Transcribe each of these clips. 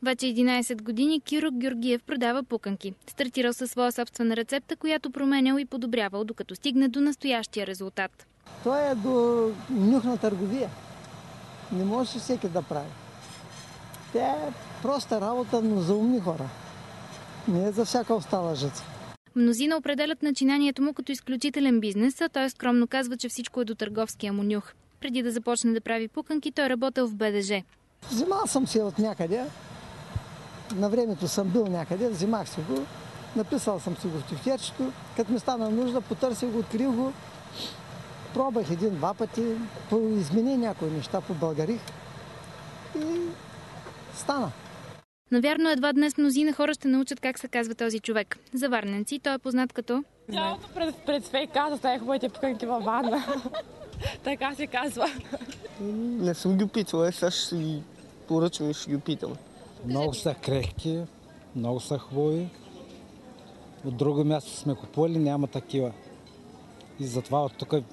Вече 11 години Киро Георгиев продава пуканки. Стартирал със своя собствена рецепта, която променял и подобрявал, докато стигне до настоящия резултат. Това е до нюхна търговия. Не може всеки да прави. Тя е проста работа, но за умни хора. Не е за всяка остала жица. Мнозина определят начинанието му като изключителен бизнес, а той скромно казва, че всичко е до търговския му нюх. Преди да започне да прави пуканки, той работел в БДЖ. Взимал съм си от някъде. На времето съм бил някъде, взимах си го. Написал съм си го в тефтерчето. Като ми стана нужда, потърсих го, открих го. Пробах един-два пъти, измени някои неща, побългарих и стана. Навярно едва днес мнозина хора ще научат как се казва този човек. За варненци той е познат като... Цялото пред свейка ставих хубавите пуканки във ванна. Така се казва. Не съм ги опитвал, сега ще си ги поръчам и ще ги опитам. Много са крехки, много са хубави. От друго място сме купували, няма такива. И затова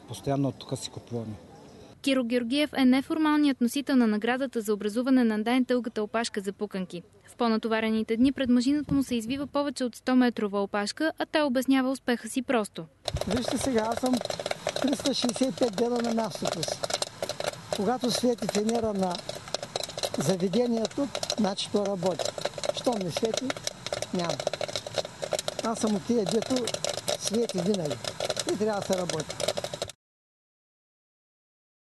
постоянно от тук си купуваме. Киро Георгиев е неформалният носител на наградата за образуване на най-дългата опашка за пуканки. В по-натоварените дни пред машината му се извива повече от 100-метрова опашка, а той обяснява успеха си просто. Вижте сега, аз съм 365 дена на мястото си. Когато свети фенера на заведението, значи то работи. Щом не свети, няма. Аз съм от тия, дето свети винаги. И трябва да се работи.